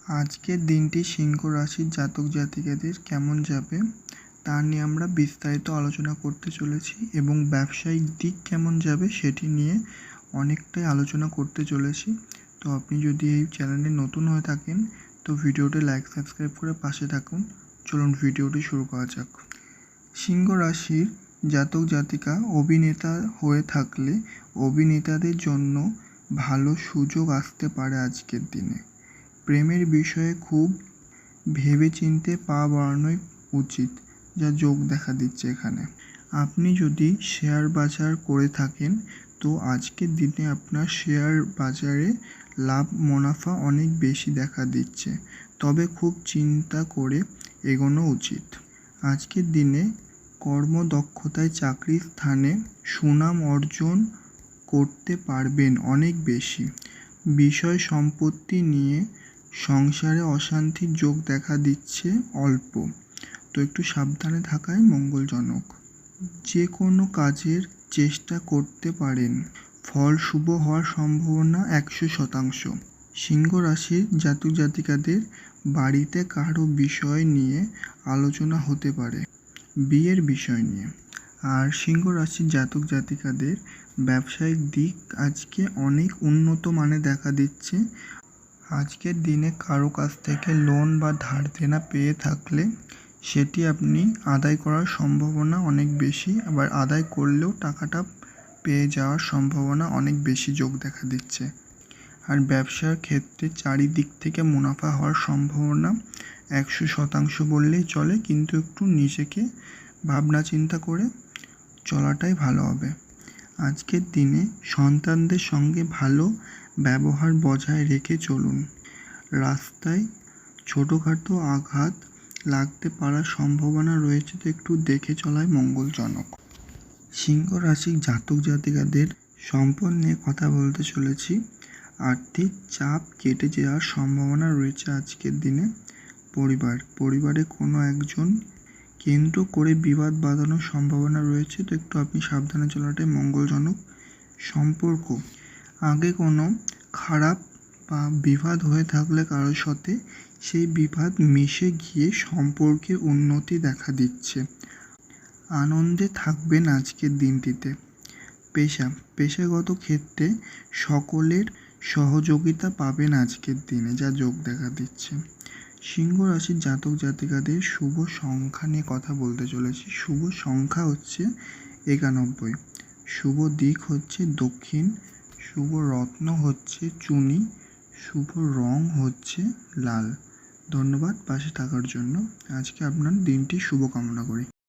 আজকের দিনটি সিংহ রাশির জাতক জাতিকাদের কেমন যাবে তা নিয়ে আমরা বিস্তারিত আলোচনা করতে চলেছি এবং ব্যবসায়িক দিক কেমন যাবে সেটি নিয়ে অনেকটাই আলোচনা করতে চলেছি। তো আপনি যদি এই চ্যানেলে নতুন হয়ে থাকেন তো ভিডিওটি লাইক সাবস্ক্রাইব করে পাশে থাকুন। চলুন ভিডিওটি শুরু করা যাক। সিংহ রাশির জাতক জাতিকা অভিনেতা হয়ে থাকলে অভিনেতাদের জন্য ভালো সুযোগ আসতে পারে আজকের দিনে। প্রেমের বিষয়ে খুব ভেবেচিন্তে পা বাড়ানোই উচিত, যা যোগ দেখা দিচ্ছে এখানে। আপনি যদি শেয়ার বাজার করে থাকেন তো আজকের দিনে আপনার শেয়ার বাজারে লাভ মুনাফা অনেক বেশি দেখা দিচ্ছে, তবে খুব চিন্তা করে এগোনো উচিত। আজকের দিনে কর্মদক্ষতায় চাকরির স্থানে সুনাম অর্জন করতে পারবেন অনেক বেশি। বিষয় সম্পত্তি নিয়ে সংসারে অশান্তির যোগ দেখা দিচ্ছে অল্প, তো একটু সাবধানে থাকাই মঙ্গলজনক। যে কোনো কাজের চেষ্টা করতে পারেন, ফল শুভ হওয়ার সম্ভাবনা 100%। সিংহ রাশির জাতক জাতিকাদের বাড়িতে কারো বিষয় নিয়ে আলোচনা হতে পারে, বিয়ের বিষয় নিয়ে। আর সিংহ রাশির জাতক জাতিকাদের ব্যবসায়িক দিক আজকে অনেক উন্নত মানে দেখা দিচ্ছে। আজকের দিনে কারো কাছ থেকে লোন বা ধার দেনা পেয়ে থাকলে সেটি আপনি আদায় করার সম্ভাবনা অনেক বেশি, আবার আদায় করলেও টাকাটা পেয়ে যাওয়ার সম্ভাবনা অনেক বেশি যোগ দেখা দিচ্ছে। আর ব্যবসার ক্ষেত্রে চারিদিক থেকে মুনাফা হওয়ার সম্ভাবনা 100% বললেই চলে, কিন্তু একটু নিজেকে ভাবনা চিন্তা করে চলাটাই ভালো হবে। আজকের দিনে সন্তানদের সঙ্গে ভালো ব্যবহার বজায় রেখে চলুন। রাস্তায় ছোটোখাটো আঘাত লাগতে পারার সম্ভাবনা রয়েছে, তো একটু দেখে চলাই মঙ্গলজনক। সিংহ রাশির জাতক জাতিকাদের সম্পদ নিয়ে কথা বলতে চলেছি। আর্থিক চাপ কেটে যাওয়ার সম্ভাবনা রয়েছে আজকের দিনে। পরিবারে কোনো একজন কেন্দ্র করে বিবাদ বাঁধানোর সম্ভাবনা রয়েছে, তো একটু আপনি সাবধানে চলাটাই মঙ্গলজনক। সম্পর্ক, আগে কোনো খারাপ বা বিবাদ হয়ে থাকলে কারোর সাথে সেই বিবাদ মিশে গিয়ে সম্পর্কের উন্নতি দেখা দিচ্ছে। আনন্দে থাকবেন আজকের দিনটিতে। পেশাগত ক্ষেত্রে সকলের সহযোগিতা পাবেন আজকের দিনে, যা যোগ দেখা দিচ্ছে। সিংহ রাশির জাতক জাতিকাদের শুভ সংখ্যা নিয়ে কথা বলতে চলেছি। শুভ সংখ্যা হচ্ছে 91, শুভ দিক হচ্ছে দক্ষিণ, শুভ রত্ন হচ্ছে চুনি, শুভ রং হচ্ছে লাল। ধন্যবাদ পাশে থাকার জন্য। আজকে আপনার দিনটি শুভ কামনা করি।